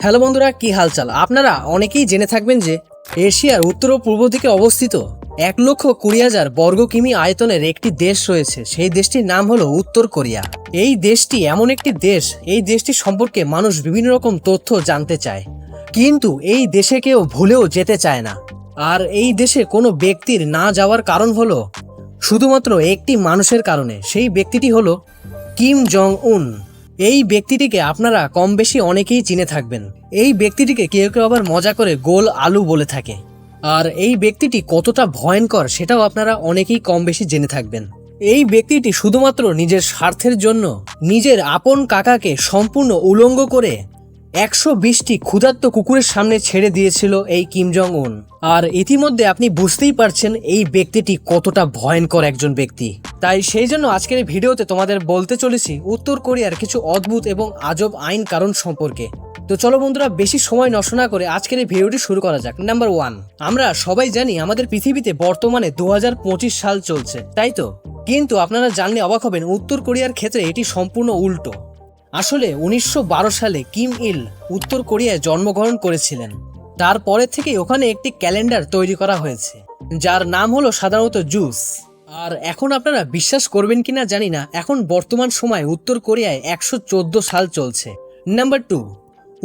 Hello বন্ধুরা, কি হালচাল? আপনারা অনেকেই জেনে থাকবেন যে এশিয়ার উত্তর ও পূর্ব দিকে অবস্থিত 1,20,000 বর্গ কিমি আয়তনের একটি দেশ রয়েছে। সেই দেশটির নাম হলো উত্তর কোরিয়া। এই দেশটি এমন একটি দেশ, এই দেশটি সম্পর্কে মানুষ বিভিন্ন রকম তথ্য জানতে চায়, কিন্তু এই দেশে কেউ ভুলেও যেতে চায় না। আর এই দেশে কোনো ব্যক্তির না যাওয়ার কারণ হলো শুধুমাত্র একটি মানুষের কারণে। সেই ব্যক্তিটি হলো কিম জং উন। এই ব্যক্তিটিকে আপনারা কম বেশি অনেকেই চিনে থাকবেন। এই ব্যক্তিটিকে কেউ কেউ আবার মজা করে গোল আলু বলে থাকে। আর এই ব্যক্তিটি কতটা ভয়ঙ্কর সেটাও আপনারা অনেকেই কম বেশি জেনে থাকবেন। এই ব্যক্তিটি শুধুমাত্র নিজের স্বার্থের জন্য নিজের আপন কাকাকে সম্পূর্ণ উলঙ্গ করে 120টি ক্ষুধার্ত কুকুরের সামনে ছেড়ে দিয়েছিল এই কিম জং উন। আর ইতিমধ্যে আপনি বুঝতেই পারছেন এই ব্যক্তিটি কতটা ভয়ঙ্কর একজন ব্যক্তি। তাই সেই জন্য আজকের এই ভিডিওতে তোমাদের বলতে চলেছি উত্তর কোরিয়ার কিছু অদ্ভুত এবং আজব আইন কারণ সম্পর্কে। তো চলো বন্ধুরা, বেশি সময় নষ্ট না করে আজকের এই ভিডিওটি শুরু করা যাক। নাম্বার 1, আমরা সবাই জানি আমাদের পৃথিবীতে বর্তমানে 2025 সাল চলছে, তাই তো? কিন্তু আপনারা জানলে অবাক হবেন, উত্তর কোরিয়ার ক্ষেত্রে এটি সম্পূর্ণ উল্টো। আসলে 1912 সালে কিম ইল উত্তর কোরিয়ায় জন্মগ্রহণ করেছিলেন। তারপরে থেকে ওখানে একটি ক্যালেন্ডার তৈরি করা হয়েছে, যার নাম হলো সাধারণত জুস। আর এখন আপনারা বিশ্বাস করবেন কিনা জানি না, এখন বর্তমান সময় উত্তর কোরিয়ায় 114 সাল চলছে। নাম্বার 2,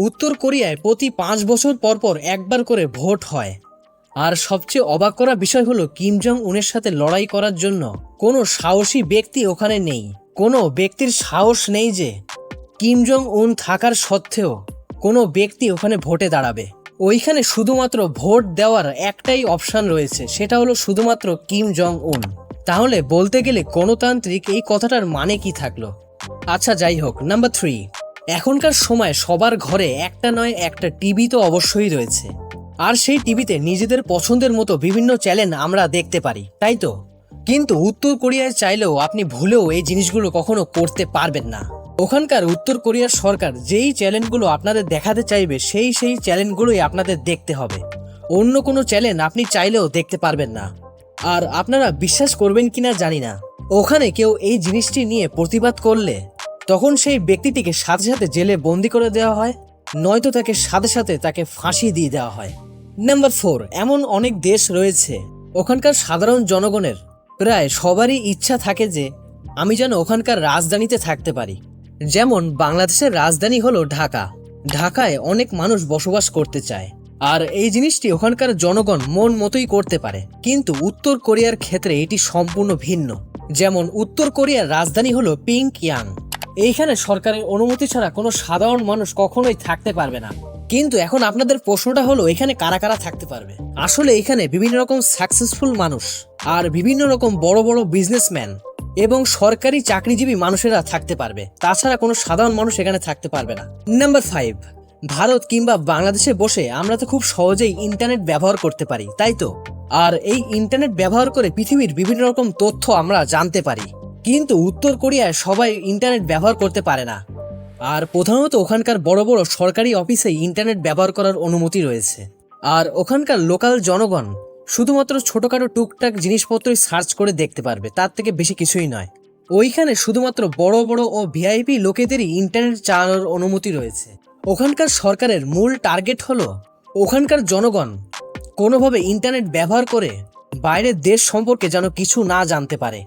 উত্তর কোরিয়ায় প্রতি 5 বছর পর পর একবার করে ভোট হয়। আর সবচেয়ে অবাক করা বিষয় হলো কিম জং উনের সাথে লড়াই করার জন্য কোনো সাহসী ব্যক্তি ওখানে নেই। কোনো ব্যক্তির সাহস নেই যে কিম জং উন থাকার সত্ত্বেও কোনো ব্যক্তি ওখানে ভোটে দাঁড়াবে। ওইখানে শুধুমাত্র ভোট দেওয়ার একটাই অপশন রয়েছে, সেটা হলো শুধুমাত্র কিম জং উন। তাহলে বলতে গেলে গণতান্ত্রিক এই কথাটার মানে কি থাকলো? আচ্ছা, যাই হোক। নাম্বার 3, এখনকার সময় সবার ঘরে একটা নয় একটা টিভি তো অবশ্যই রয়েছে। আর সেই টিভিতে নিজেদের পছন্দের মতো বিভিন্ন চ্যানেল আমরা দেখতে পারি, তাই তো? কিন্তু উত্তর কোরিয়ায় চাইলেও আপনি ভুলেও এই জিনিসগুলো কখনো করতে পারবেন না। ওখানকার উত্তর কোরিয়ার সরকার যেই চ্যানেলগুলো আপনাদের দেখাতে চাইবে সেই চ্যানেলগুলোই আপনাদের দেখতে হবে। অন্য কোনো চ্যানেল আপনি চাইলেও দেখতে পারবেন না। আর আপনারা বিশ্বাস করবেন কিনা জানি না, ওখানে কেউ এই জিনিসটি নিয়ে প্রতিবাদ করলে তখন সেই ব্যক্তিটিকে সাথে সাথে জেলে বন্দি করে দেওয়া হয়, নয়তো তাকে সাথে সাথে তাকে ফাঁসি দিয়ে দেওয়া হয়। নাম্বার 4, এমন অনেক দেশ রয়েছে ওখানকার সাধারণ জনগণের প্রায় সবারই ইচ্ছা থাকে যে আমি যেন ওখানকার রাজধানীতে থাকতে পারি। যেমন বাংলাদেশের রাজধানী হলো ঢাকা। ঢাকায় অনেক মানুষ বসবাস করতে চায়, আর এই জিনিসটি ওখানকার জনগণ মন মতোই করতে পারে। কিন্তু উত্তর কোরিয়ার ক্ষেত্রে এটি সম্পূর্ণ ভিন্ন। যেমন উত্তর কোরিয়ার রাজধানী হলো পিংয়াং। এইখানে সরকারের অনুমতি ছাড়া কোনো সাধারণ মানুষ কখনোই থাকতে পারবে না। কিন্তু এখন আপনাদের প্রশ্নটা হলো, এখানে কারা কারা থাকতে পারবে? আসলে এখানে বিভিন্ন রকম সাকসেসফুল মানুষ আর বিভিন্ন রকম বড় বড় বিজনেসম্যান এবং সরকারি চাকরিজীবী মানুষেরা থাকতে পারবে। তাছাড়া কোনো সাধারণ মানুষ এখানে থাকতে পারবে না। নাম্বার 5, ভারত কিংবা বাংলাদেশে বসে আমরা তো খুব সহজেই ইন্টারনেট ব্যবহার করতে পারি, তাই তো? আর এই ইন্টারনেট ব্যবহার করে পৃথিবীর বিভিন্ন রকম তথ্য আমরা জানতে পারি। কিন্তু উত্তর কোরিয়ায় সবাই ইন্টারনেট ব্যবহার করতে পারে না। আর প্রধানত ওখানকার বড় বড় সরকারি অফিসে ইন্টারনেট ব্যবহার করার অনুমতি রয়েছে। আর ওখানকার লোকাল জনগণ শুধুমাত্র ছোটখাটো টুকটাক জিনিসপত্রই সার্চ করে দেখতে পারবে, তার থেকে বেশি কিছুই নয়। ওইখানে শুধুমাত্র বড় বড় ও ভিআইপি লোকেদেরই ইন্টারনেট চালানোর অনুমতি রয়েছে। ওখানকার সরকারের মূল টার্গেট হলো ওখানকার জনগণ কোনোভাবে ইন্টারনেট ব্যবহার করে বাইরের দেশ সম্পর্কে যেন কিছু না জানতে পারে।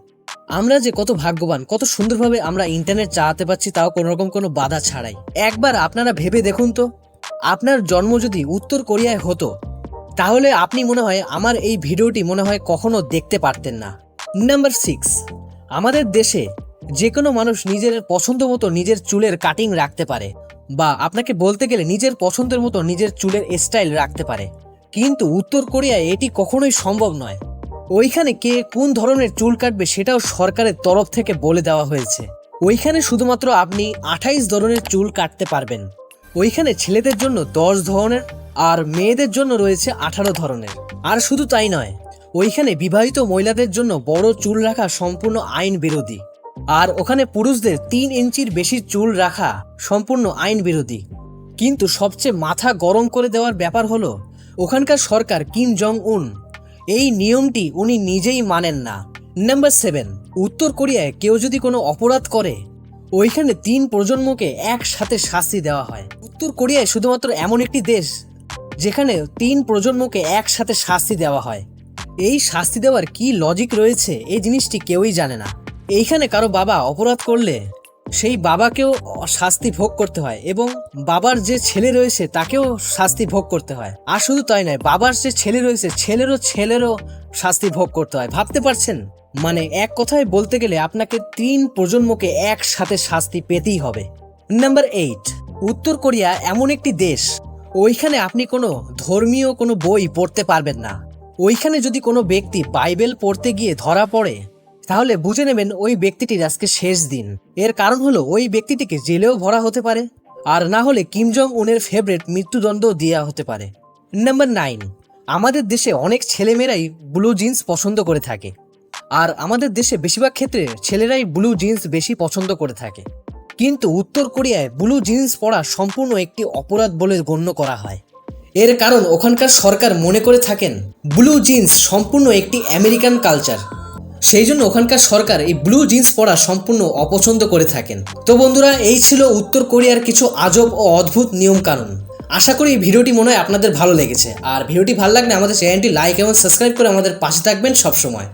আমরা যে কত ভাগ্যবান, কত সুন্দরভাবে আমরা ইন্টারনেট চালাতে পারছি, তাও কোনো রকম কোনো বাধা ছাড়াই। একবার আপনারা ভেবে দেখুন তো, আপনার জন্ম যদি উত্তর কোরিয়ায় হতো তাহলে আপনি মনে হয় আমার এই ভিডিওটি মনে হয় কখনো দেখতে পারতেন না। নাম্বার 6, আমাদের দেশে যে কোনো মানুষ নিজের পছন্দ মতো নিজের চুলের কাটিং রাখতে পারে, বা আপনাকে বলতে গেলে নিজের পছন্দের মতো নিজের চুলের স্টাইল রাখতে পারে। কিন্তু উত্তর কোরিয়ায় এটি কখনোই সম্ভব নয়। ওইখানে কে কোন ধরনের চুল কাটবে সেটাও সরকারের তরফ থেকে বলে দেওয়া হয়েছে। ওইখানে শুধুমাত্র আপনি 28 ধরনের চুল কাটতে পারবেন। ওইখানে ছেলেদের জন্য 10 ধরনের আর মেয়েদের জন্য রয়েছে 18 ধরনের। আর শুধু তাই নয়, ওইখানে বিবাহিত মহিলাদের জন্য বড় চুল রাখা সম্পূর্ণ আইন বিরোধী। আর ওখানে পুরুষদের 3 ইঞ্চির বেশি চুল রাখা সম্পূর্ণ আইন বিরোধী। কিন্তু সবচেয়ে মাথা গরম করে দেওয়ার ব্যাপার হলো ওখানকার সরকার কিম জং উন এই নিয়মটি উনি নিজেই মানেন না। নাম্বার 7, উত্তর কোরিয়ায় কেউ যদি কোনো অপরাধ করে ওইখানে 3 প্রজন্মকে একসাথে শাস্তি দেওয়া হয়। উত্তর কোরিয়ায় শুধুমাত্র এমন একটি দেশ যেখানে 3 প্রজন্মকে একসাথে শাস্তি দেওয়া হয়। এই শাস্তি দেওয়ার কি লজিক রয়েছে এই জিনিসটি কেউই জানে না। এইখানে কারো বাবা অপরাধ করলে সেই বাবাকেও শাস্তি ভোগ করতে হয় এবং বাবার যে ছেলে রয়েছে তাকেও শাস্তি ভোগ করতে হয়। আর শুধু তাই নয়, বাবার যে ছেলে রয়েছে ছেলেরও শাস্তি ভোগ করতে হয়। ভাবতে পারছেন? মানে এক কথায় বলতে গেলে আপনাকে 3 প্রজন্মকে একসাথে শাস্তি পেতেই হবে। নাম্বার 8, উত্তর কোরিয়া এমন একটি দেশ, ওইখানে আপনি কোনো ধর্মীয় কোনো বই পড়তে পারবেন না। ওইখানে যদি কোনো ব্যক্তি বাইবেল পড়তে গিয়ে ধরা পড়ে তাহলে বুঝে নেবেন ওই ব্যক্তিটির আজকে শেষ দিন। এর কারণ হলো ওই ব্যক্তিটিকে জেলেও ভরা হতে পারে, আর না হলে কিম জং উনের ফেভারিট মৃত্যুদণ্ড দেওয়া হতে পারে। নাম্বার 9, আমাদের দেশে অনেক ছেলেমেয়েরাই ব্লু জিন্স পছন্দ করে থাকে, আর আমাদের দেশে বেশিরভাগ ক্ষেত্রে ছেলেরাই ব্লু জিন্স বেশি পছন্দ করে থাকে। কিন্তু উত্তর কোরিয়ায় ব্লু জিন্স পরা সম্পূর্ণ একটি অপরাধ বলে গণ্য করা হয়। এর কারণ ওখানকার সরকার মনে করে থাকেন ব্লু জিন্স সম্পূর্ণ একটি আমেরিকান কালচার, সেই জন্য ওখানকার সরকার এই ব্লু জিন্স পরা সম্পূর্ণ অপছন্দ করে থাকেন। তো বন্ধুরা, এই ছিল উত্তর কোরিয়ার কিছু আজব ও অদ্ভুত নিয়ম কানুন। আশা করি এই ভিডিওটি মনে হয় আপনাদের ভালো লেগেছে, আর ভিডিওটি ভালো লাগলে আমাদের চ্যানেলটি লাইক এবং সাবস্ক্রাইব করে আমাদের পাশে থাকবেন সবসময়।